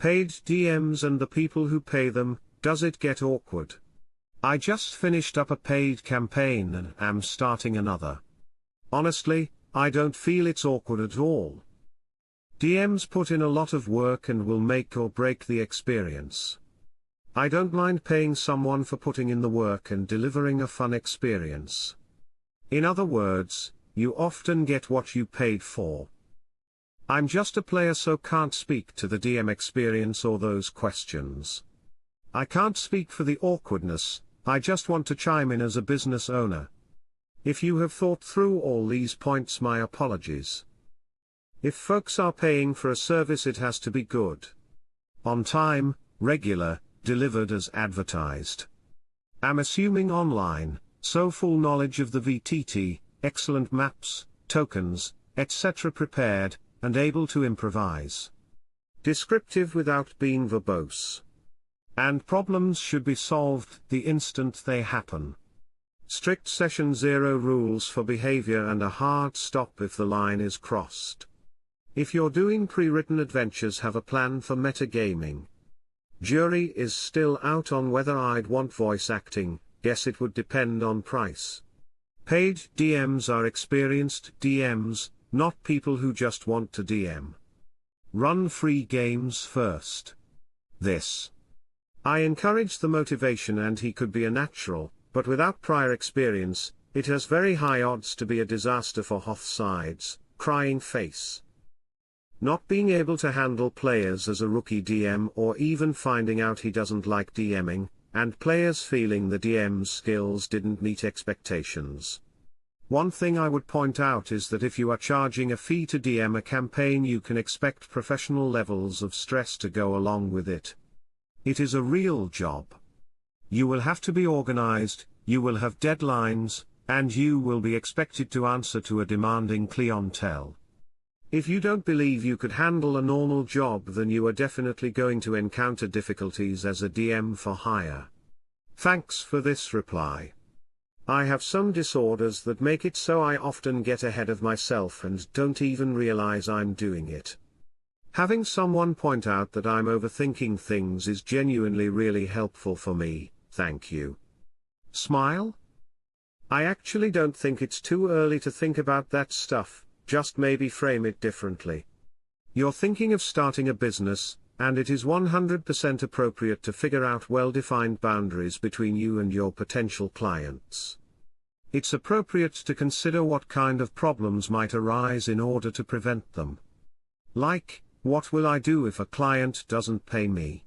Paid DMs and the people who pay them, does it get awkward? I just finished up a paid campaign and am starting another. Honestly, I don't feel it's awkward at all. DMs put in a lot of work and will make or break the experience. I don't mind paying someone for putting in the work and delivering a fun experience. In other words, you often get what you paid for. I'm just a player, so can't speak to the DM experience or those questions. I can't speak for the awkwardness, I just want to chime in as a business owner. If you have thought through all these points, my apologies. If folks are paying for a service, it has to be good. On time, regular, delivered as advertised. I'm assuming online, so full knowledge of the VTT, excellent maps, tokens, etc. prepared, and able to improvise. Descriptive without being verbose. And problems should be solved the instant they happen. Strict session zero rules for behavior and a hard stop if the line is crossed. If you're doing pre-written adventures, have a plan for metagaming. Jury is still out on whether I'd want voice acting, guess it would depend on price. Paid DMs are experienced DMs, not people who just want to DM. Run free games first. I encourage the motivation, and he could be a natural, but without prior experience, it has very high odds to be a disaster for Hoth sides, crying face. Not being able to handle players as a rookie DM, or even finding out he doesn't like DMing, and players feeling the DM's skills didn't meet expectations. One thing I would point out is that if you are charging a fee to DM a campaign, you can expect professional levels of stress to go along with it. It is a real job. You will have to be organized, you will have deadlines, and you will be expected to answer to a demanding clientele. If you don't believe you could handle a normal job, then you are definitely going to encounter difficulties as a DM for hire. Thanks for this reply. I have some disorders that make it so I often get ahead of myself and don't even realize I'm doing it. Having someone point out that I'm overthinking things is genuinely really helpful for me, thank you. Smile? I actually don't think it's too early to think about that stuff, just maybe frame it differently. You're thinking of starting a business, and it is 100% appropriate to figure out well-defined boundaries between you and your potential clients. It's appropriate to consider what kind of problems might arise in order to prevent them. Like, what will I do if a client doesn't pay me?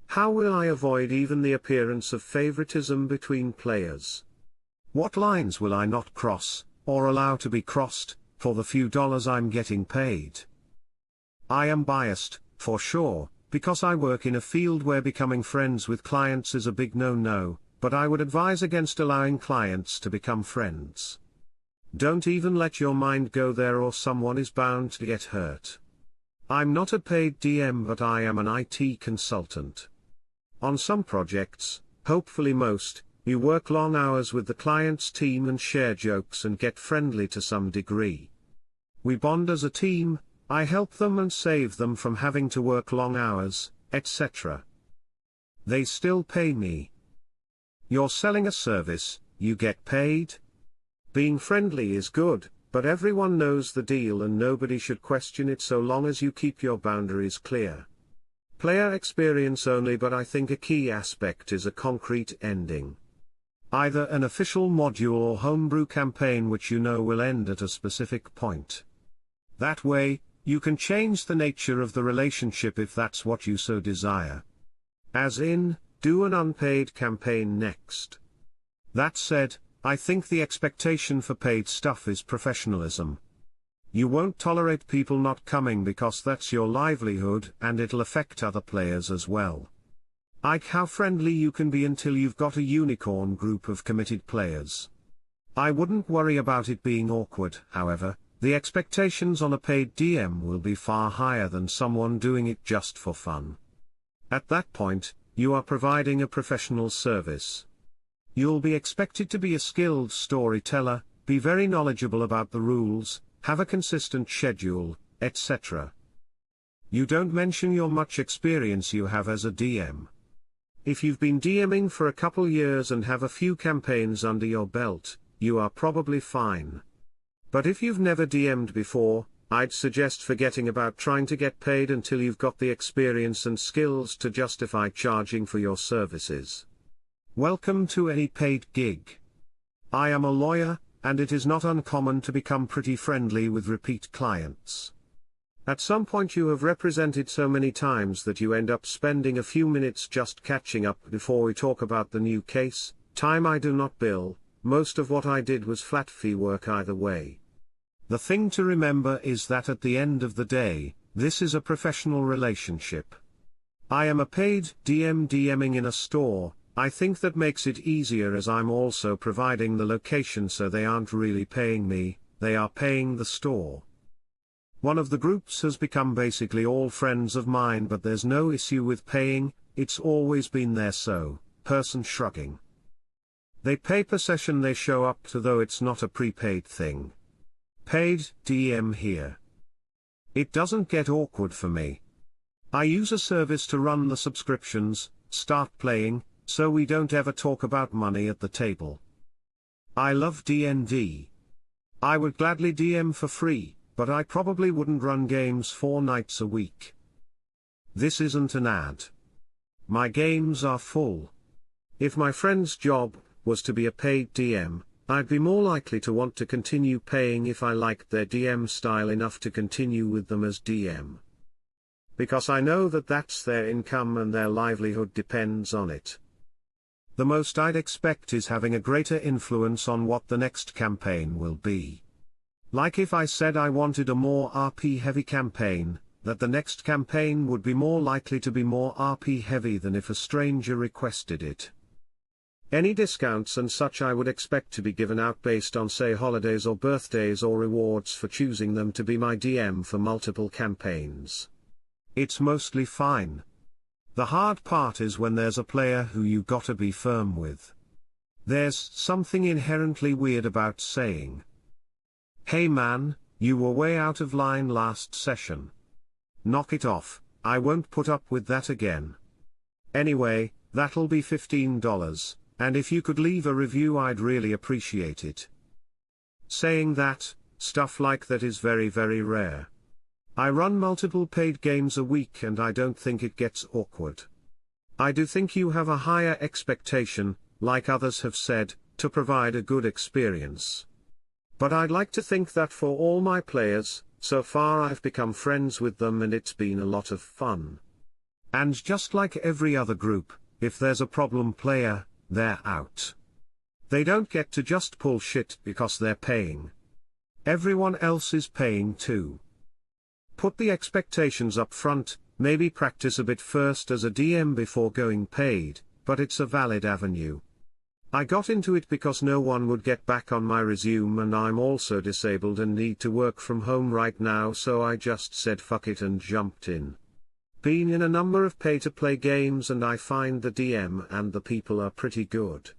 How will I avoid even the appearance of favoritism between players? What lines will I not cross, or allow to be crossed, for the few dollars I'm getting paid? I am biased, for sure, because I work in a field where becoming friends with clients is a big no-no, but I would advise against allowing clients to become friends. Don't even let your mind go there, or someone is bound to get hurt. I'm not a paid DM, but I am an IT consultant. On some projects, hopefully most, you work long hours with the client's team and share jokes and get friendly to some degree. We bond as a team, I help them and save them from having to work long hours, etc. They still pay me. You're selling a service, you get paid? Being friendly is good, but everyone knows the deal and nobody should question it so long as you keep your boundaries clear. Player experience only, but I think a key aspect is a concrete ending. Either an official module or homebrew campaign which you know will end at a specific point. That way, you can change the nature of the relationship if that's what you so desire. As in, do an unpaid campaign next. That said, I think the expectation for paid stuff is professionalism. You won't tolerate people not coming because that's your livelihood, and it'll affect other players as well. Like how friendly you can be until you've got a unicorn group of committed players. I wouldn't worry about it being awkward, however. The expectations on a paid DM will be far higher than someone doing it just for fun. At that point, you are providing a professional service. You'll be expected to be a skilled storyteller, be very knowledgeable about the rules, have a consistent schedule, etc. You don't mention your much experience you have as a DM. If you've been DMing for a couple years and have a few campaigns under your belt, you are probably fine. But if you've never DM'd before, I'd suggest forgetting about trying to get paid until you've got the experience and skills to justify charging for your services. Welcome to any paid gig. I am a lawyer, and it is not uncommon to become pretty friendly with repeat clients. At some point you have represented so many times that you end up spending a few minutes just catching up before we talk about the new case. Time I do not bill, most of what I did was flat fee work either way. The thing to remember is that at the end of the day, this is a professional relationship. I am a paid DM DMing in a store. I think that makes it easier as I'm also providing the location, so they aren't really paying me, they are paying the store. One of the groups has become basically all friends of mine, but there's no issue with paying, it's always been there, so, person shrugging. They pay per session they show up to, though it's not a prepaid thing. Paid DM here. It doesn't get awkward for me. I use a service to run the subscriptions, start playing, so we don't ever talk about money at the table. I love D&D. I would gladly DM for free, but I probably wouldn't run games 4 nights a week. This isn't an ad. My games are full. If my friend's job was to be a paid DM, I'd be more likely to want to continue paying if I liked their DM style enough to continue with them as DM. Because I know that that's their income and their livelihood depends on it. The most I'd expect is having a greater influence on what the next campaign will be. Like if I said I wanted a more RP heavy campaign, that the next campaign would be more likely to be more RP heavy than if a stranger requested it. Any discounts and such I would expect to be given out based on, say, holidays or birthdays or rewards for choosing them to be my DM for multiple campaigns. It's mostly fine. The hard part is when there's a player who you gotta be firm with. There's something inherently weird about saying, "Hey man, you were way out of line last session. Knock it off, I won't put up with that again. Anyway, that'll be $15, and if you could leave a review I'd really appreciate it." Saying that, stuff like that is very rare. I run multiple paid games a week and I don't think it gets awkward. I do think you have a higher expectation, like others have said, to provide a good experience. But I'd like to think that for all my players, so far I've become friends with them and it's been a lot of fun. And just like every other group, if there's a problem player, they're out. They don't get to just pull shit because they're paying. Everyone else is paying too. Put the expectations up front, maybe practice a bit first as a DM before going paid, but it's a valid avenue. I got into it because no one would get back on my resume and I'm also disabled and need to work from home right now, so I just said fuck it and jumped in. Been in a number of pay-to-play games and I find the DM and the people are pretty good.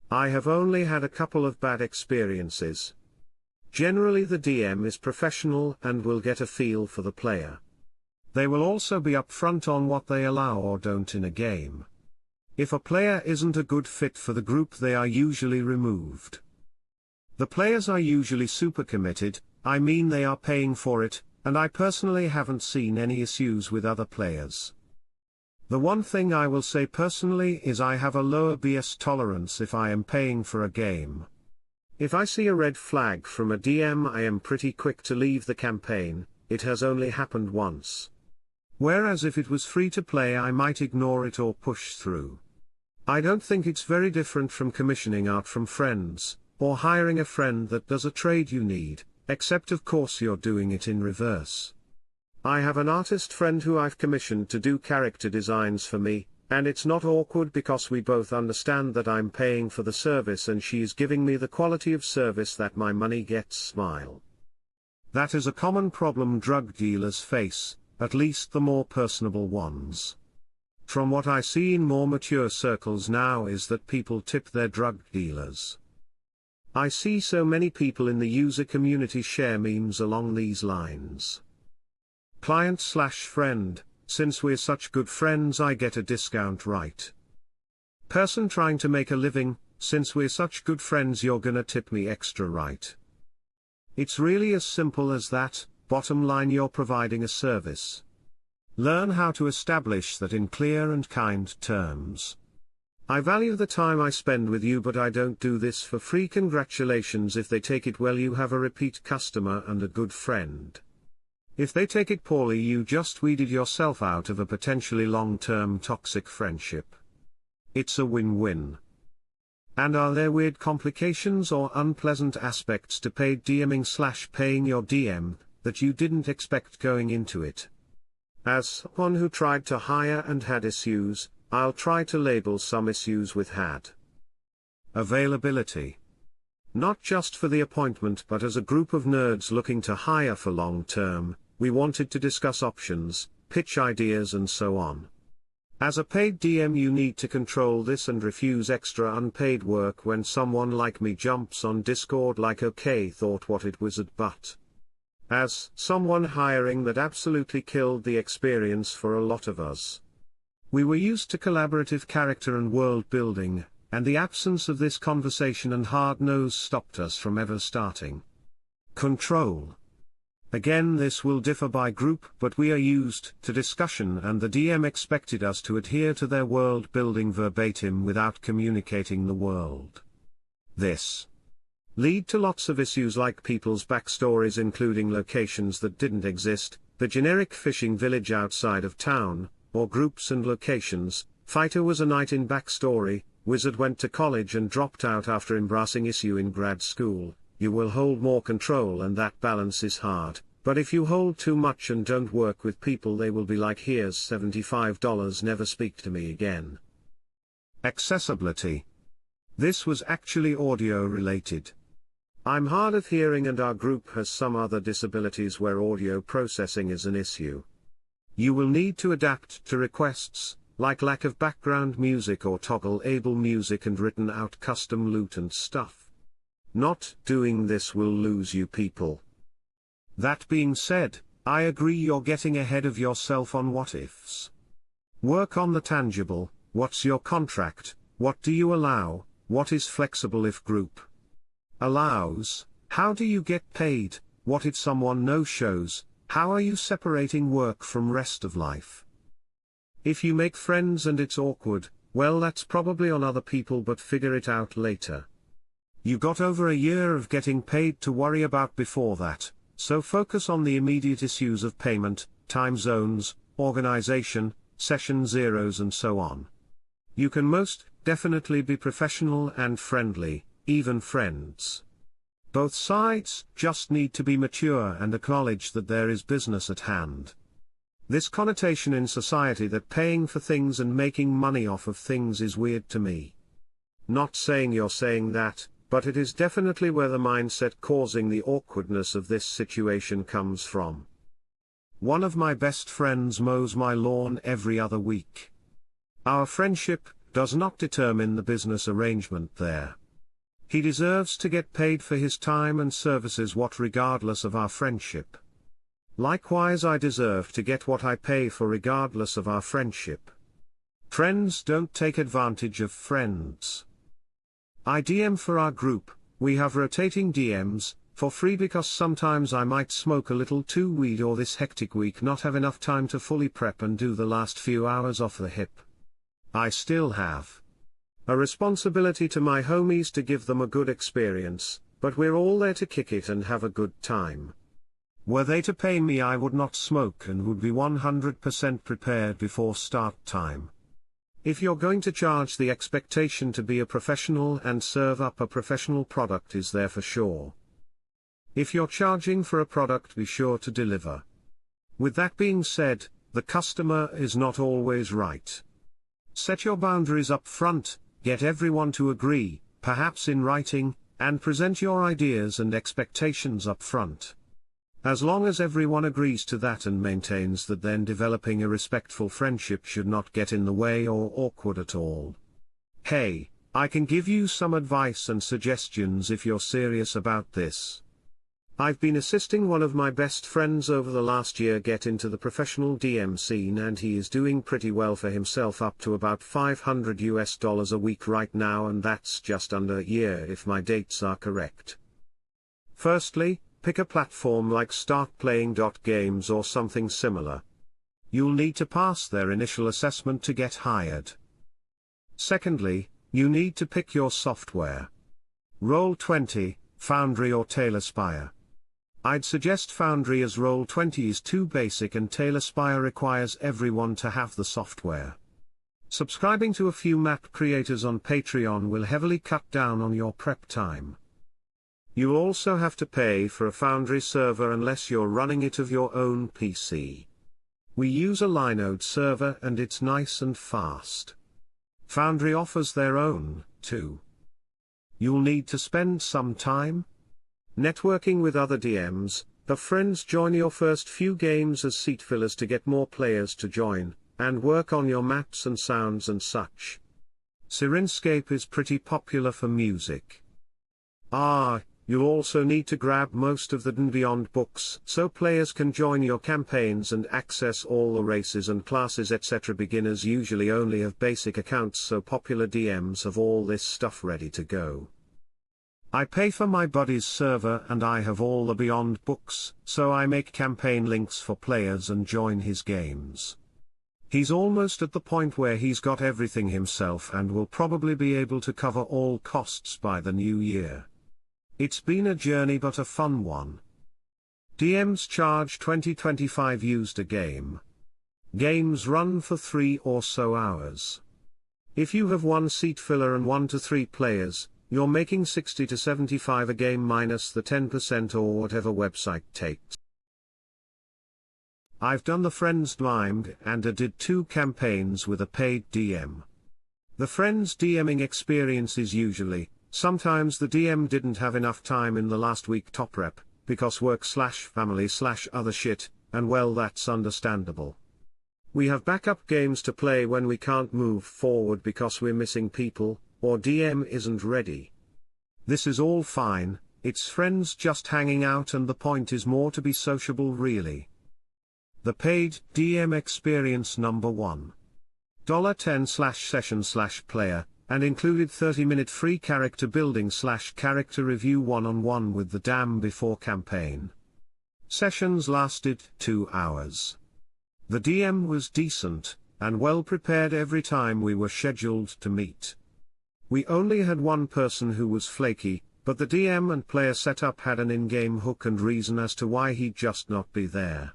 I have only had a couple of bad experiences. Generally the DM is professional and will get a feel for the player. They will also be upfront on what they allow or don't in a game. If a player isn't a good fit for the group, they are usually removed. The players are usually super committed, I mean they are paying for it, and I personally haven't seen any issues with other players. The one thing I will say personally is I have a lower BS tolerance if I am paying for a game. If I see a red flag from a DM, I am pretty quick to leave the campaign. It has only happened once. Whereas if it was free to play, I might ignore it or push through. I don't think it's very different from commissioning art from friends, or hiring a friend that does a trade you need, except of course you're doing it in reverse. I have an artist friend who I've commissioned to do character designs for me, and it's not awkward because we both understand that I'm paying for the service and she's giving me the quality of service that my money gets. Smile. That is a common problem drug dealers face, at least the more personable ones. From what I see in more mature circles now is that people tip their drug dealers. I see so many people in the user community share memes along these lines. Client/friend, since we're such good friends I get a discount, right? Person trying to make a living, since we're such good friends you're gonna tip me extra, right? It's really as simple as that. Bottom line, you're providing a service. Learn how to establish that in clear and kind terms. I value the time I spend with you, but I don't do this for free. Congratulations if they take it well, you have a repeat customer and a good friend. If they take it poorly, you just weeded yourself out of a potentially long-term toxic friendship. It's a win-win. And are there weird complications or unpleasant aspects to paid DMing/paying your DM that you didn't expect going into it? As someone who tried to hire and had issues, I'll try to label some issues with had. Availability. Not just for the appointment but as a group of nerds looking to hire for long term, we wanted to discuss options, pitch ideas and so on. As a paid DM you need to control this and refuse extra unpaid work when someone like me jumps on Discord like okay thought what it wizard, but as someone hiring, that absolutely killed the experience for a lot of us. We were used to collaborative character and world building, and the absence of this conversation and hard nose stopped us from ever starting. Control. Again, this will differ by group, but we are used to discussion and the DM expected us to adhere to their world building verbatim without communicating the world. This lead to lots of issues like people's backstories including locations that didn't exist, the generic fishing village outside of town, or groups and locations. Fighter was a knight in backstory, wizard went to college and dropped out after embracing issue in grad school. You will hold more control and that balance is hard, but if you hold too much and don't work with people they will be like here's $75, never speak to me again. Accessibility. This was actually audio related. I'm hard of hearing and our group has some other disabilities where audio processing is an issue. You will need to adapt to requests, like lack of background music or toggle-able music and written out custom loot and stuff. Not doing this will lose you people. That being said, I agree you're getting ahead of yourself on what ifs. Work on the tangible. What's your contract? What do you allow? What is flexible if group allows? How do you get paid? What if someone no-shows? How are you separating work from rest of life? If you make friends and it's awkward, well that's probably on other people, but figure it out later. You got over a year of getting paid to worry about before that, so focus on the immediate issues of payment, time zones, organization, session zeros and so on. You can most definitely be professional and friendly, even friends. Both sides just need to be mature and acknowledge that there is business at hand. This connotation in society that paying for things and making money off of things is weird to me. Not saying you're saying that, but it is definitely where the mindset causing the awkwardness of this situation comes from. One of my best friends mows my lawn every other week. Our friendship does not determine the business arrangement there. He deserves to get paid for his time and services regardless of our friendship. Likewise I deserve to get what I pay for regardless of our friendship. Friends don't take advantage of friends. I DM for our group, we have rotating DMs, for free because sometimes I might smoke a little too weed or this hectic week not have enough time to fully prep and do the last few hours off the hip. I still have a responsibility to my homies to give them a good experience, but we're all there to kick it and have a good time. Were they to pay me I would not smoke and would be 100% prepared before start time. If you're going to charge, the expectation to be a professional and serve up a professional product is there for sure. If you're charging for a product, be sure to deliver. With that being said, the customer is not always right. Set your boundaries up front, get everyone to agree, perhaps in writing, and present your ideas and expectations up front. As long as everyone agrees to that and maintains that, then developing a respectful friendship should not get in the way or awkward at all. Hey, I can give you some advice and suggestions if you're serious about this. I've been assisting one of my best friends over the last year get into the professional DM scene, and he is doing pretty well for himself, up to about $500 a week right now, and that's just under a year if my dates are correct. Firstly, pick a platform like startplaying.games or something similar. You'll need to pass their initial assessment to get hired. Secondly, you need to pick your software. Roll20, Foundry or TaylorSpire. I'd suggest Foundry, as Roll20 is too basic and TaylorSpire requires everyone to have the software. Subscribing to a few map creators on Patreon will heavily cut down on your prep time. You'll also have to pay for a Foundry server unless you're running it of your own PC. We use a Linode server and it's nice and fast. Foundry offers their own, too. You'll need to spend some time networking with other DMs, have friends join your first few games as seat fillers to get more players to join, and work on your maps and sounds and such. Sirenscape is pretty popular for music. You'll also need to grab most of the D&D Beyond books so players can join your campaigns and access all the races and classes etc. Beginners usually only have basic accounts, so popular DMs have all this stuff ready to go. I pay for my buddy's server and I have all the Beyond books, so I make campaign links for players and join his games. He's almost at the point where he's got everything himself and will probably be able to cover all costs by the new year. It's been a journey but a fun one. DMs charge $20-25 used a game. Games run for 3 or so hours. If you have one seat filler and 1 to 3 players, you're making $60 to $75 a game minus the 10% or whatever website takes. I've done the Friends DMing and I did 2 campaigns with a paid DM. The Friends DMing experience is usually, sometimes the DM didn't have enough time in the last week top rep, because work/family/other shit, and well, that's understandable. We have backup games to play when we can't move forward because we're missing people, or DM isn't ready. This is all fine, it's friends just hanging out and the point is more to be sociable really. The paid DM experience number 1. $10/session/player, and included 30-minute free character building/character review one-on-one with the DM before campaign. Sessions lasted 2 hours. The DM was decent, and well prepared every time we were scheduled to meet. We only had one person who was flaky, but the DM and player setup had an in-game hook and reason as to why he'd just not be there.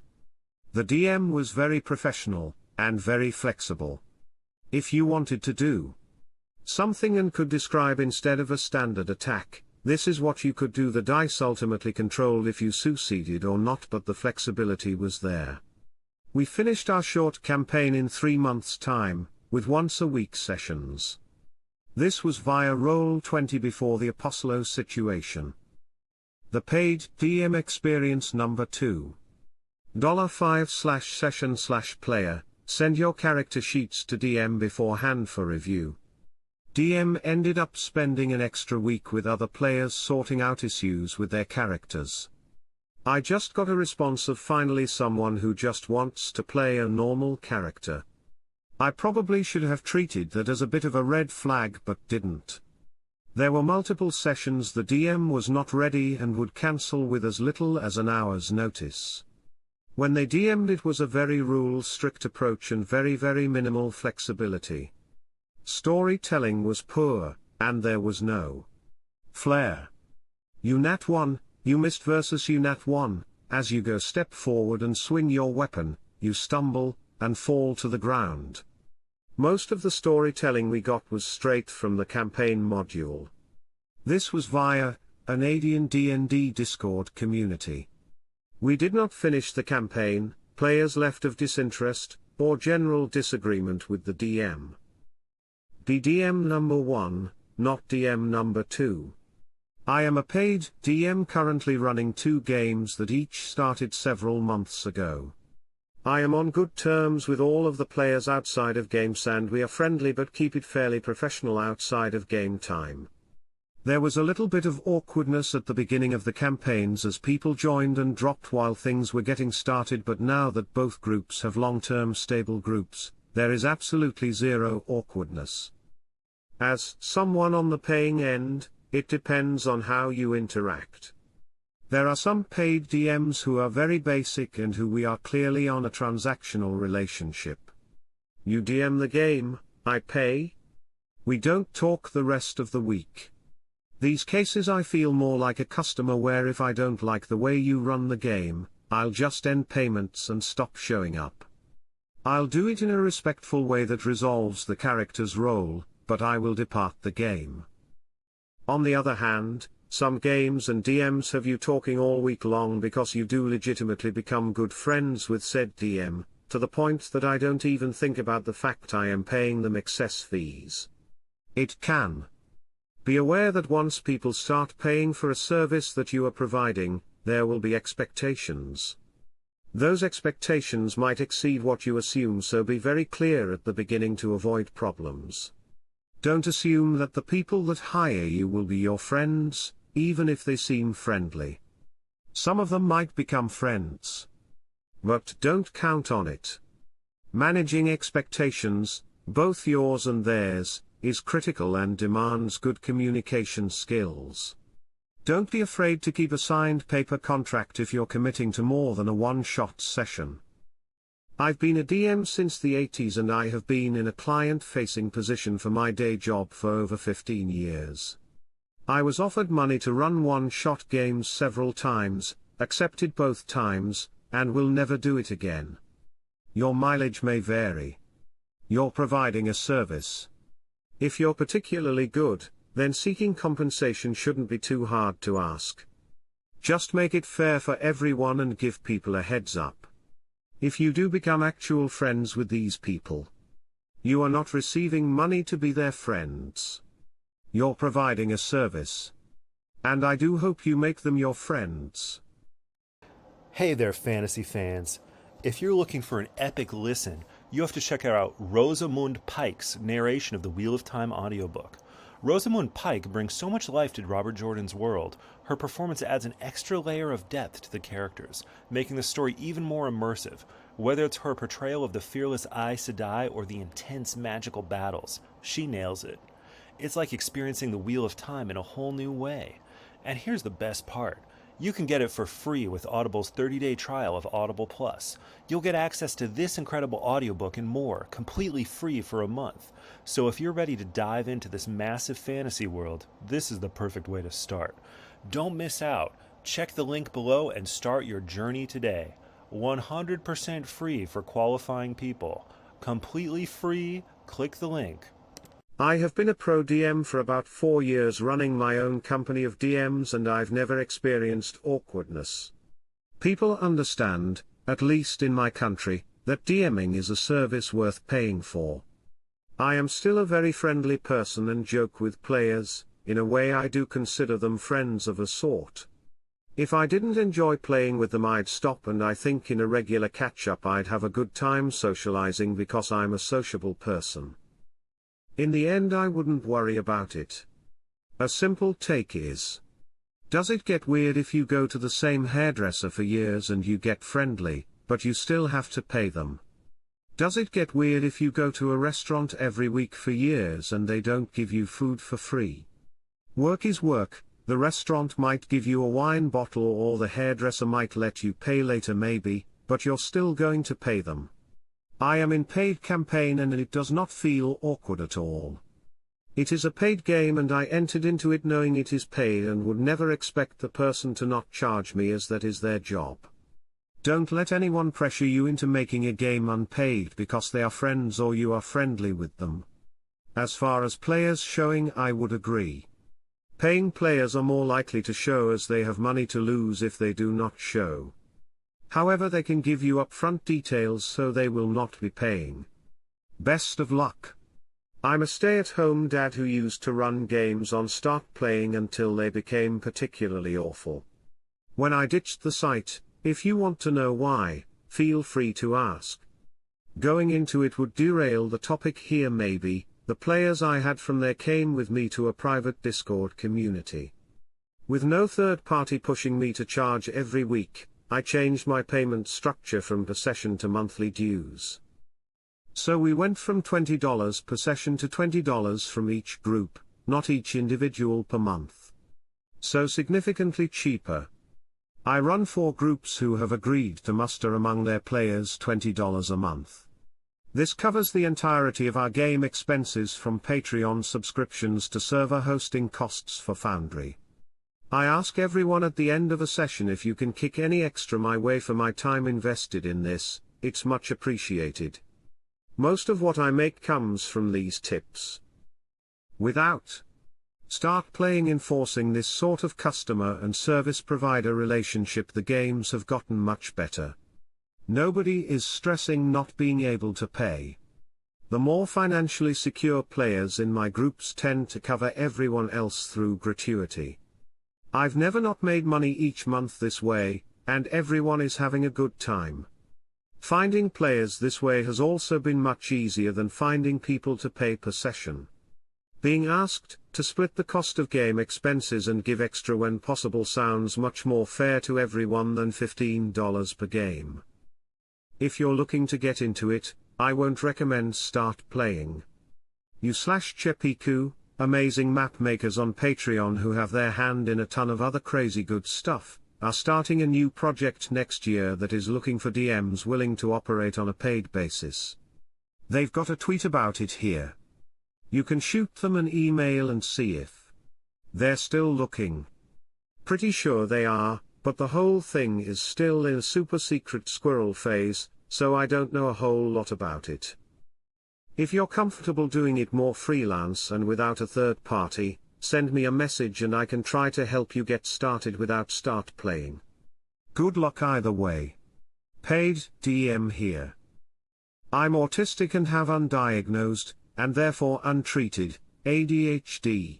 The DM was very professional, and very flexible. If you wanted to do something and could describe instead of a standard attack, this is what you could do. The dice ultimately controlled if you succeeded or not, but the flexibility was there. We finished our short campaign in 3 months' time, with once-a-week sessions. This was via Roll20 before the Apostolo situation. The paid DM experience number 2. $5/session/player, send your character sheets to DM beforehand for review. DM ended up spending an extra week with other players sorting out issues with their characters. I just got a response of finally someone who just wants to play a normal character. I probably should have treated that as a bit of a red flag but didn't. There were multiple sessions the DM was not ready and would cancel with as little as an hour's notice. When they DM'd it was a very rule-strict approach and very minimal flexibility. Storytelling was poor, and there was no flair. You nat 1, you missed versus you nat 1, as you go step forward and swing your weapon, you stumble, and fall to the ground. Most of the storytelling we got was straight from the campaign module. This was via an Canadian D&D Discord community. We did not finish the campaign, players left of disinterest, or general disagreement with the DM. DM number 1, not DM number 2. I am a paid DM currently running 2 games that each started several months ago. I am on good terms with all of the players outside of games and we are friendly but keep it fairly professional outside of game time. There was a little bit of awkwardness at the beginning of the campaigns as people joined and dropped while things were getting started, but now that both groups have long-term stable groups, there is absolutely zero awkwardness. As someone on the paying end, it depends on how you interact. There are some paid DMs who are very basic and who we are clearly on a transactional relationship. You DM the game, I pay. We don't talk the rest of the week. These cases I feel more like a customer where if I don't like the way you run the game, I'll just end payments and stop showing up. I'll do it in a respectful way that resolves the character's role, but I will depart the game. On the other hand, some games and DMs have you talking all week long because you do legitimately become good friends with said DM, to the point that I don't even think about the fact I am paying them excess fees. It can. Be aware that once people start paying for a service that you are providing, there will be expectations. Those expectations might exceed what you assume, so be very clear at the beginning to avoid problems. Don't assume that the people that hire you will be your friends, even if they seem friendly. Some of them might become friends. But don't count on it. Managing expectations, both yours and theirs, is critical and demands good communication skills. Don't be afraid to keep a signed paper contract if you're committing to more than a one-shot session. I've been a DM since the 80s and I have been in a client-facing position for my day job for over 15 years. I was offered money to run one-shot games several times, accepted both times, and will never do it again. Your mileage may vary. You're providing a service. If you're particularly good, then seeking compensation shouldn't be too hard to ask. Just make it fair for everyone and give people a heads up. If you do become actual friends with these people, you are not receiving money to be their friends. You're providing a service. And I do hope you make them your friends. Hey there, fantasy fans. If you're looking for an epic listen, you have to check out Rosamund Pike's narration of the Wheel of Time audiobook. Rosamund Pike brings so much life to Robert Jordan's world. Her performance adds an extra layer of depth to the characters, making the story even more immersive, whether it's her portrayal of the fearless Aes Sedai or the intense magical battles. She nails it. It's like experiencing the Wheel of Time in a whole new way. And here's the best part. You can get it for free with Audible's 30-day trial of Audible Plus. You'll get access to this incredible audiobook and more, completely free for a month. So if you're ready to dive into this massive fantasy world, this is the perfect way to start. Don't miss out. Check the link below and start your journey today. 100% free for qualifying people. Completely free. Click the link. I have been a pro DM for about 4 years running my own company of DMs and I've never experienced awkwardness. People understand, at least in my country, that DMing is a service worth paying for. I am still a very friendly person and joke with players. In a way I do consider them friends of a sort. If I didn't enjoy playing with them I'd stop, and I think in a regular catch-up I'd have a good time socializing because I'm a sociable person. In the end I wouldn't worry about it. A simple take is: does it get weird if you go to the same hairdresser for years and you get friendly, but you still have to pay them? Does it get weird if you go to a restaurant every week for years and they don't give you food for free? Work is work. The restaurant might give you a wine bottle or the hairdresser might let you pay later maybe, but you're still going to pay them. I am in paid campaign and it does not feel awkward at all. It is a paid game and I entered into it knowing it is paid and would never expect the person to not charge me, as that is their job. Don't let anyone pressure you into making a game unpaid because they are friends or you are friendly with them. As far as players showing, I would agree. Paying players are more likely to show as they have money to lose if they do not show. However, they can give you upfront details so they will not be paying. Best of luck. I'm a stay-at-home dad who used to run games on Start Playing until they became particularly awful. When I ditched the site, if you want to know why, feel free to ask. Going into it would derail the topic here maybe, the players I had from there came with me to a private Discord community. With no third party pushing me to charge every week, I changed my payment structure from per session to monthly dues. So we went from $20 per session to $20 from each group, not each individual per month. So significantly cheaper. I run 4 groups who have agreed to muster among their players $20 a month. This covers the entirety of our game expenses from Patreon subscriptions to server hosting costs for Foundry. I ask everyone at the end of a session if you can kick any extra my way for my time invested in this, it's much appreciated. Most of what I make comes from these tips. Without start playing enforcing this sort of customer and service provider relationship, the games have gotten much better. Nobody is stressing not being able to pay. The more financially secure players in my groups tend to cover everyone else through gratuity. I've never not made money each month this way, and everyone is having a good time. Finding players this way has also been much easier than finding people to pay per session. Being asked to split the cost of game expenses and give extra when possible sounds much more fair to everyone than $15 per game. If you're looking to get into it, I won't recommend start playing. You/Chepiku, amazing map makers on Patreon who have their hand in a ton of other crazy good stuff, are starting a new project next year that is looking for DMs willing to operate on a paid basis. They've got a tweet about it here. You can shoot them an email and see if they're still looking. Pretty sure they are, but the whole thing is still in a super secret squirrel phase, so I don't know a whole lot about it. If you're comfortable doing it more freelance and without a third party, send me a message and I can try to help you get started without start playing. Good luck either way. Paid DM here. I'm autistic and have undiagnosed, and therefore untreated, ADHD.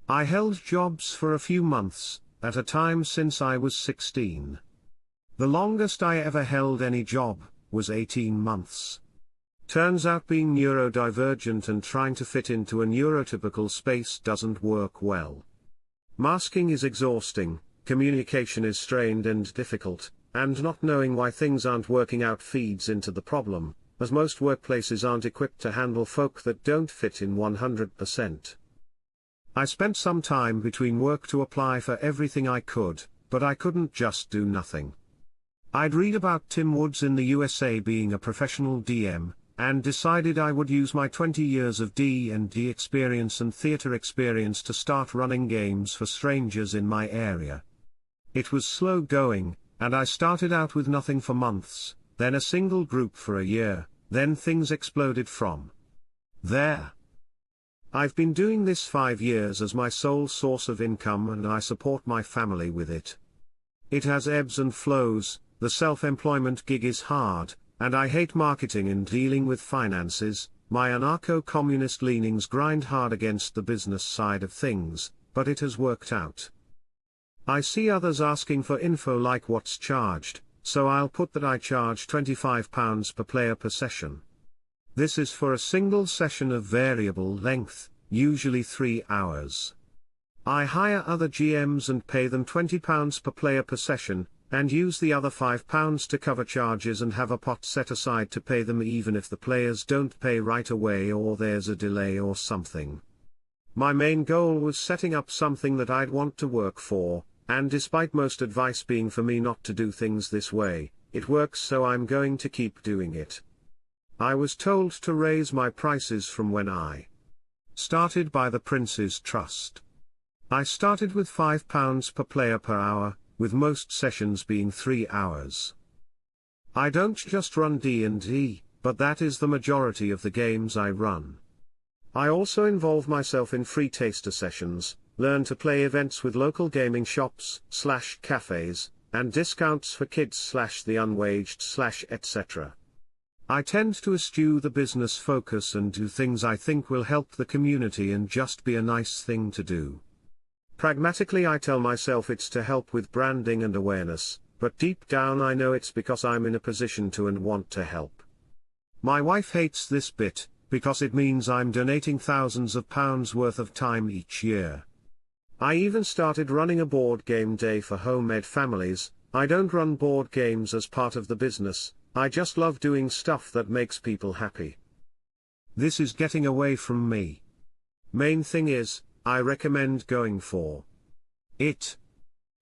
I held jobs for a few months, at a time since I was 16. The longest I ever held any job was 18 months. Turns out being neurodivergent and trying to fit into a neurotypical space doesn't work well. Masking is exhausting, communication is strained and difficult, and not knowing why things aren't working out feeds into the problem, as most workplaces aren't equipped to handle folk that don't fit in 100%. I spent some time between work to apply for everything I could, but I couldn't just do nothing. I'd read about Tim Woods in the USA being a professional DM, and decided I would use my 20 years of D&D experience and theater experience to start running games for strangers in my area. It was slow going, and I started out with nothing for months, then a single group for a year, then things exploded from there. I've been doing this 5 years as my sole source of income and I support my family with it. It has ebbs and flows, the self-employment gig is hard, and I hate marketing and dealing with finances. My anarcho-communist leanings grind hard against the business side of things, but it has worked out. I see others asking for info like what's charged, so I'll put that I charge £25 per player per session. This is for a single session of variable length, usually 3 hours. I hire other GMs and pay them £20 per player per session, and use the other £5 to cover charges and have a pot set aside to pay them even if the players don't pay right away or there's a delay or something. My main goal was setting up something that I'd want to work for, and despite most advice being for me not to do things this way, it works, so I'm going to keep doing it. I was told to raise my prices from when I started by the Prince's Trust. I started with £5 per player per hour, with most sessions being 3 hours. I don't just run D&D, but that is the majority of the games I run. I also involve myself in free taster sessions, learn to play events with local gaming shops/cafes, and discounts for kids/the unwaged/etc. I tend to eschew the business focus and do things I think will help the community and just be a nice thing to do. Pragmatically I tell myself it's to help with branding and awareness, but deep down I know it's because I'm in a position to and want to help. My wife hates this bit, because it means I'm donating thousands of pounds worth of time each year. I even started running a board game day for homemade families. I don't run board games as part of the business, I just love doing stuff that makes people happy. This is getting away from me. Main thing is, I recommend going for it.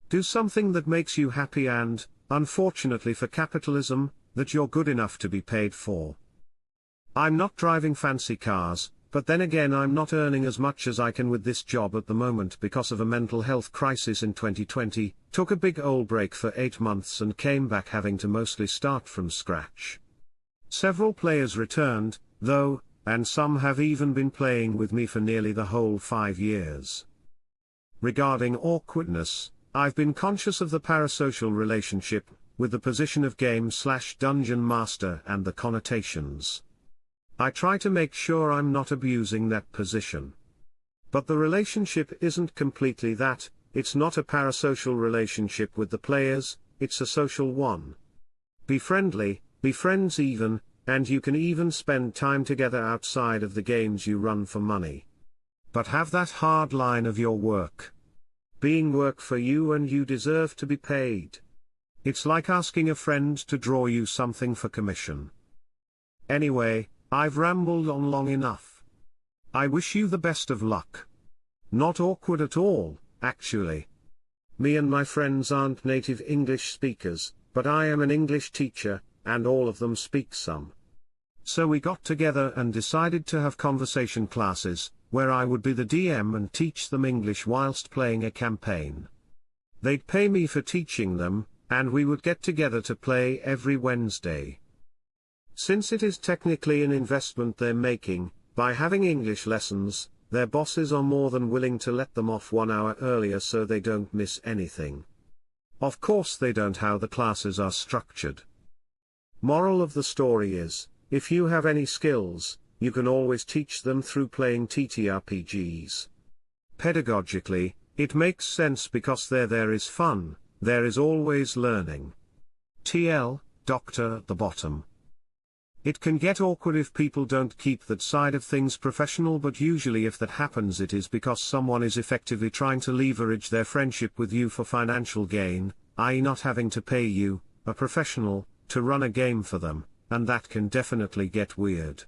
Do something that makes you happy and, unfortunately for capitalism, that you're good enough to be paid for. I'm not driving fancy cars, but then again I'm not earning as much as I can with this job at the moment because of a mental health crisis in 2020, took a big old break for 8 months and came back having to mostly start from scratch. Several players returned, though, and some have even been playing with me for nearly the whole 5 years. Regarding awkwardness, I've been conscious of the parasocial relationship, with the position of game/dungeon master and the connotations. I try to make sure I'm not abusing that position. But the relationship isn't completely that, it's not a parasocial relationship with the players, it's a social one. Be friendly, be friends even, and you can even spend time together outside of the games you run for money. But have that hard line of your work being work for you and you deserve to be paid. It's like asking a friend to draw you something for commission. Anyway, I've rambled on long enough. I wish you the best of luck. Not awkward at all, actually. Me and my friends aren't native English speakers, but I am an English teacher, and all of them speak some. So we got together and decided to have conversation classes, where I would be the DM and teach them English whilst playing a campaign. They'd pay me for teaching them, and we would get together to play every Wednesday. Since it is technically an investment they're making, by having English lessons, their bosses are more than willing to let them off 1 hour earlier so they don't miss anything. Of course they don't how the classes are structured. Moral of the story is, if you have any skills, you can always teach them through playing TTRPGs. Pedagogically, it makes sense because there is fun, there is always learning. TL, Doctor at the bottom. It can get awkward if people don't keep that side of things professional, but usually if that happens it is because someone is effectively trying to leverage their friendship with you for financial gain, i.e. not having to pay you, a professional, to run a game for them, and that can definitely get weird.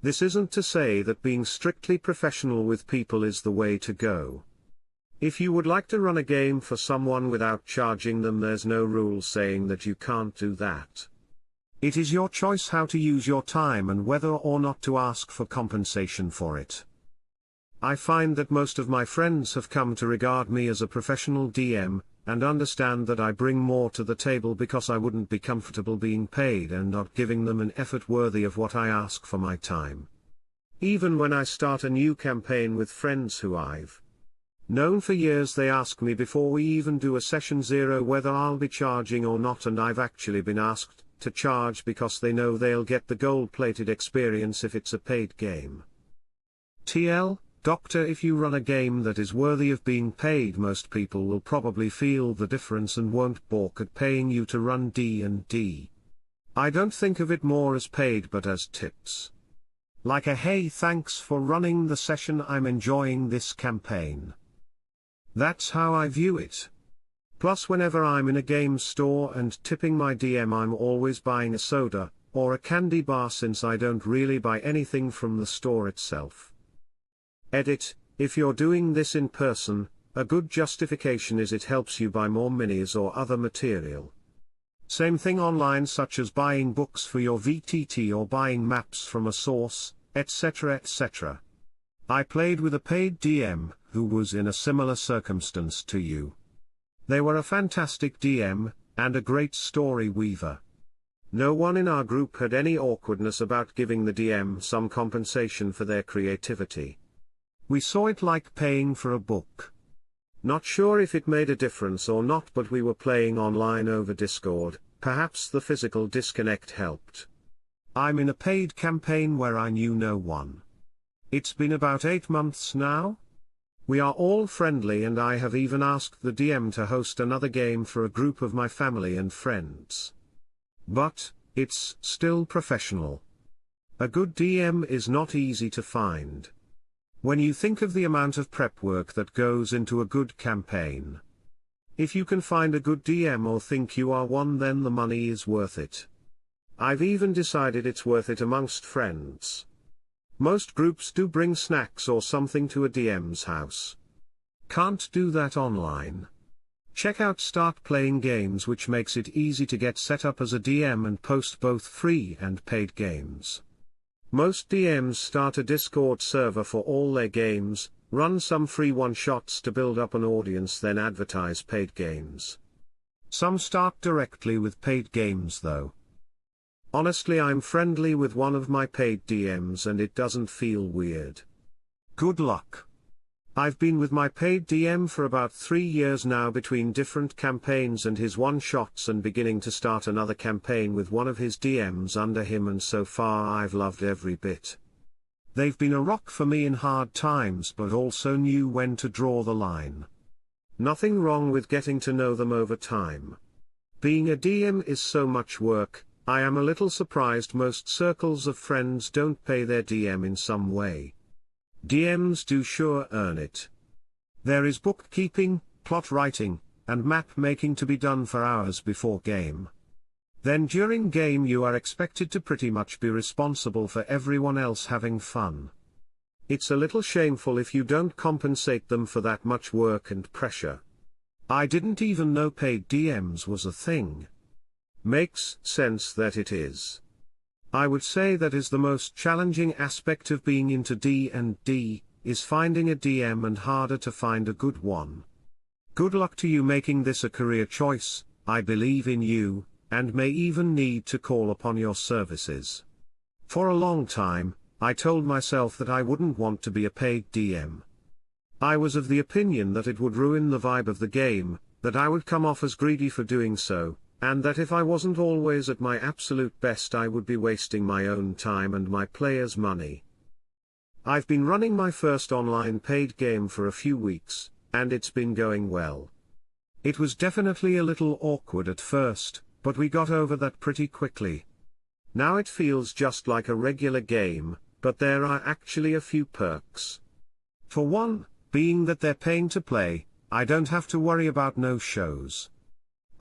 This isn't to say that being strictly professional with people is the way to go. If you would like to run a game for someone without charging them, there's no rule saying that you can't do that. It is your choice how to use your time and whether or not to ask for compensation for it. I find that most of my friends have come to regard me as a professional DM, and understand that I bring more to the table because I wouldn't be comfortable being paid and not giving them an effort worthy of what I ask for my time. Even when I start a new campaign with friends who I've known for years, they ask me before we even do a session 0 whether I'll be charging or not, and I've actually been asked to charge because they know they'll get the gold-plated experience if it's a paid game. TL, Doctor, if you run a game that is worthy of being paid, most people will probably feel the difference and won't balk at paying you to run D&D. I don't think of it more as paid but as tips. Like a hey, thanks for running the session, I'm enjoying this campaign. That's how I view it. Plus whenever I'm in a game store and tipping my DM, I'm always buying a soda, or a candy bar, since I don't really buy anything from the store itself. Edit, if you're doing this in person, a good justification is it helps you buy more minis or other material. Same thing online, such as buying books for your VTT or buying maps from a source, etc. etc. I played with a paid DM, who was in a similar circumstance to you. They were a fantastic DM, and a great story weaver. No one in our group had any awkwardness about giving the DM some compensation for their creativity. We saw it like paying for a book. Not sure if it made a difference or not, but we were playing online over Discord, perhaps the physical disconnect helped. I'm in a paid campaign where I knew no one. It's been about 8 months now. We are all friendly, and I have even asked the DM to host another game for a group of my family and friends. But, it's still professional. A good DM is not easy to find. When you think of the amount of prep work that goes into a good campaign. If you can find a good DM or think you are one, then the money is worth it. I've even decided it's worth it amongst friends. Most groups do bring snacks or something to a DM's house. Can't do that online. Check out Start Playing Games, which makes it easy to get set up as a DM and post both free and paid games. Most DMs start a Discord server for all their games, run some free one-shots to build up an audience, then advertise paid games. Some start directly with paid games though. Honestly, I'm friendly with one of my paid DMs and it doesn't feel weird. Good luck. I've been with my paid DM for about 3 years now between different campaigns and his one-shots, and beginning to start another campaign with one of his DMs under him, and so far I've loved every bit. They've been a rock for me in hard times, but also knew when to draw the line. Nothing wrong with getting to know them over time. Being a DM is so much work. I am a little surprised most circles of friends don't pay their DM in some way. DMs do sure earn it. There is bookkeeping, plot writing, and map making to be done for hours before game. Then during game you are expected to pretty much be responsible for everyone else having fun. It's a little shameful if you don't compensate them for that much work and pressure. I didn't even know paid DMs was a thing. Makes sense that it is. I would say that is the most challenging aspect of being into D&D, is finding a DM, and harder to find a good one. Good luck to you making this a career choice. I believe in you, and may even need to call upon your services. For a long time, I told myself that I wouldn't want to be a paid DM. I was of the opinion that it would ruin the vibe of the game, that I would come off as greedy for doing so, and that if I wasn't always at my absolute best I would be wasting my own time and my players' money. I've been running my first online paid game for a few weeks, and it's been going well. It was definitely a little awkward at first, but we got over that pretty quickly. Now it feels just like a regular game, but there are actually a few perks. For one, being that they're paying to play, I don't have to worry about no-shows.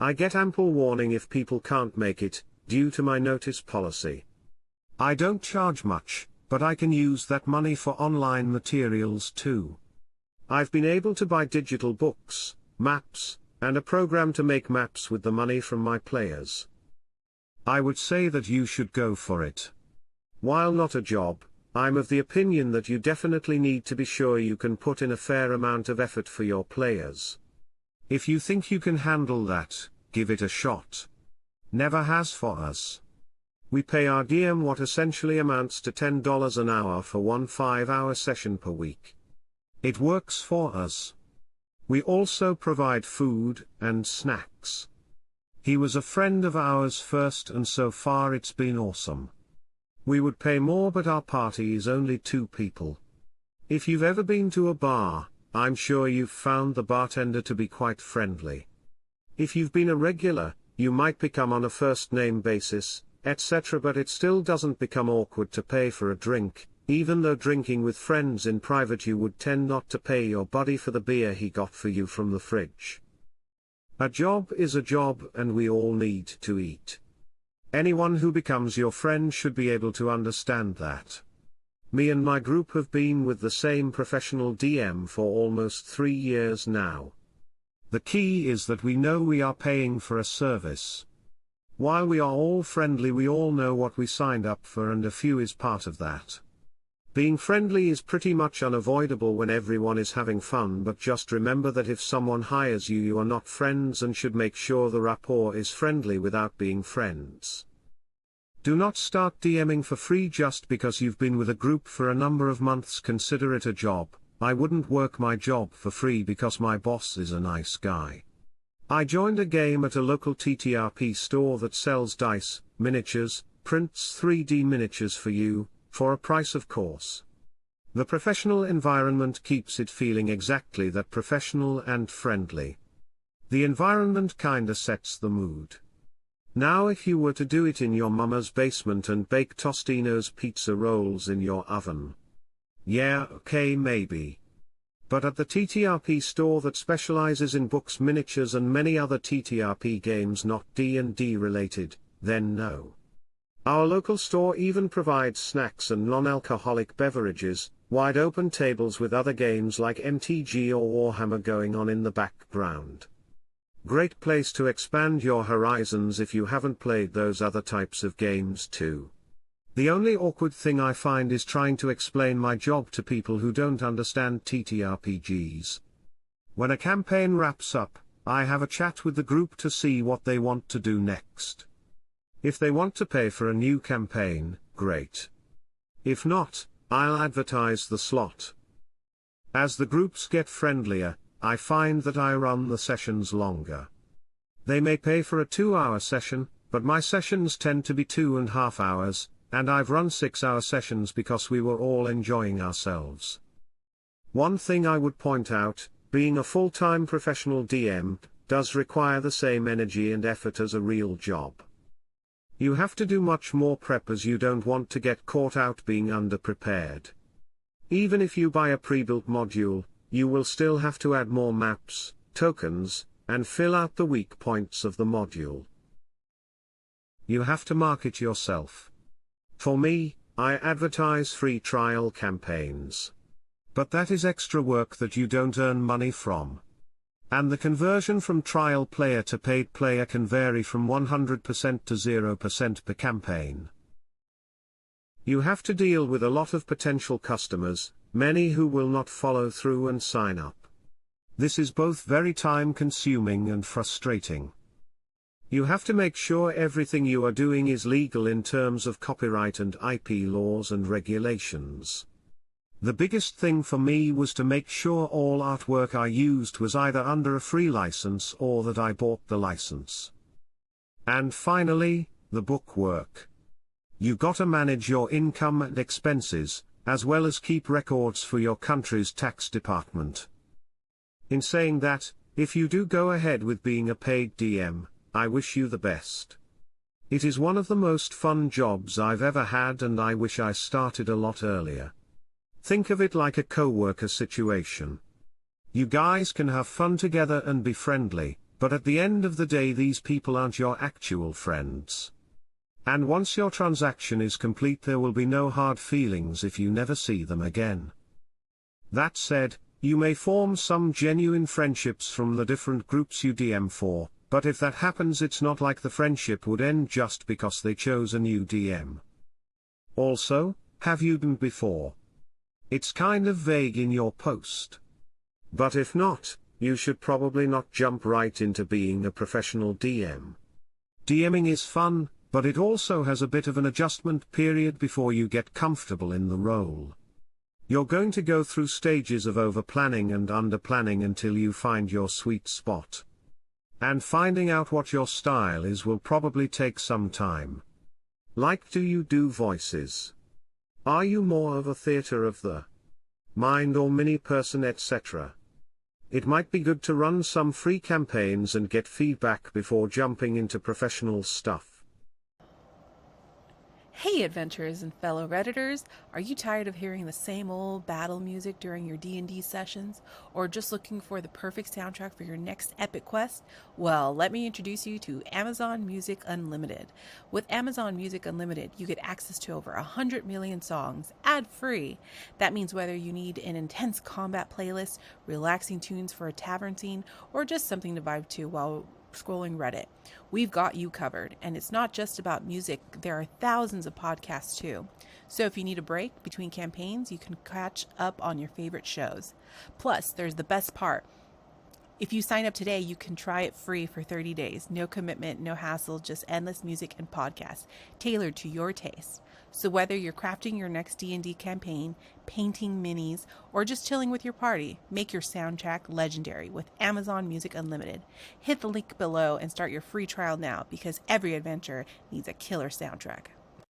I get ample warning if people can't make it, due to my notice policy. I don't charge much, but I can use that money for online materials too. I've been able to buy digital books, maps, and a program to make maps with the money from my players. I would say that you should go for it. While not a job, I'm of the opinion that you definitely need to be sure you can put in a fair amount of effort for your players. If you think you can handle that, give it a shot. Never has for us. We pay our DM what essentially amounts to $10 an hour for one 5-hour session per week. It works for us. We also provide food and snacks. He was a friend of ours first, and so far it's been awesome. We would pay more, but our party is only 2 people. If you've ever been to a bar, I'm sure you've found the bartender to be quite friendly. If you've been a regular, you might become on a first-name basis, etc., but it still doesn't become awkward to pay for a drink, even though drinking with friends in private you would tend not to pay your buddy for the beer he got for you from the fridge. A job is a job, and we all need to eat. Anyone who becomes your friend should be able to understand that. Me and my group have been with the same professional DM for almost 3 years now. The key is that we know we are paying for a service. While we are all friendly, we all know what we signed up for, and a few is part of that. Being friendly is pretty much unavoidable when everyone is having fun, but just remember that if someone hires you, you are not friends and should make sure the rapport is friendly without being friends. Do not start DMing for free just because you've been with a group for a number of months. Consider it a job. I wouldn't work my job for free because my boss is a nice guy. I joined a game at a local TTRP store that sells dice, miniatures, prints 3D miniatures for you, for a price of course. The professional environment keeps it feeling exactly that, professional and friendly. The environment kinda sets the mood. Now if you were to do it in your mama's basement and bake Tostino's pizza rolls in your oven. Yeah, okay, maybe. But at the TTRP store that specializes in books, miniatures and many other TTRP games not D&D related, then no. Our local store even provides snacks and non-alcoholic beverages, wide open tables with other games like MTG or Warhammer going on in the background. Great place to expand your horizons if you haven't played those other types of games too. The only awkward thing I find is trying to explain my job to people who don't understand TTRPGs. When a campaign wraps up, I have a chat with the group to see what they want to do next. If they want to pay for a new campaign, great. If not, I'll advertise the slot. As the groups get friendlier, I find that I run the sessions longer. They may pay for a 2-hour session, but my sessions tend to be 2.5 hours, and I've run 6-hour sessions because we were all enjoying ourselves. One thing I would point out, being a full-time professional DM, does require the same energy and effort as a real job. You have to do much more prep as you don't want to get caught out being underprepared. Even if you buy a pre-built module, you will still have to add more maps, tokens, and fill out the weak points of the module. You have to market yourself. For me, I advertise free trial campaigns. But that is extra work that you don't earn money from. And the conversion from trial player to paid player can vary from 100% to 0% per campaign. You have to deal with a lot of potential customers, many who will not follow through and sign up. This is both very time-consuming and frustrating. You have to make sure everything you are doing is legal in terms of copyright and IP laws and regulations. The biggest thing for me was to make sure all artwork I used was either under a free license or that I bought the license. And finally, the book work. You gotta manage your income and expenses, as well as keep records for your country's tax department. In saying that, if you do go ahead with being a paid DM, I wish you the best. It is one of the most fun jobs I've ever had and I wish I started a lot earlier. Think of it like a co-worker situation. You guys can have fun together and be friendly, but at the end of the day these people aren't your actual friends. And once your transaction is complete there will be no hard feelings if you never see them again. That said, you may form some genuine friendships from the different groups you DM for, but if that happens it's not like the friendship would end just because they chose a new DM. Also, have you been before? It's kind of vague in your post. But if not, you should probably not jump right into being a professional DM. DMing is fun, but it also has a bit of an adjustment period before you get comfortable in the role. You're going to go through stages of over-planning and under-planning until you find your sweet spot. And finding out what your style is will probably take some time. Like, do you do voices? Are you more of a theater of the mind or mini person, etc.? It might be good to run some free campaigns and get feedback before jumping into professional stuff. Hey adventurers and fellow Redditors, are you tired of hearing the same old battle music during your D&D sessions? Or just looking for the perfect soundtrack for your next epic quest? Well, let me introduce you to Amazon Music Unlimited. With Amazon Music Unlimited, you get access to over 100 million songs, ad-free. That means whether you need an intense combat playlist, relaxing tunes for a tavern scene, or just something to vibe to while scrolling Reddit, we've got you covered. And it's not just about music, there are thousands of podcasts too. So if you need a break between campaigns, you can catch up on your favorite shows. Plus, there's the best part. If you sign up today, you can try it free for 30 days. No commitment, no hassle, just endless music and podcasts tailored to your taste. So whether you're crafting your next D&D campaign, painting minis, or just chilling with your party, make your soundtrack legendary with Amazon Music Unlimited. Hit the link below and start your free trial now because every adventure needs a killer soundtrack.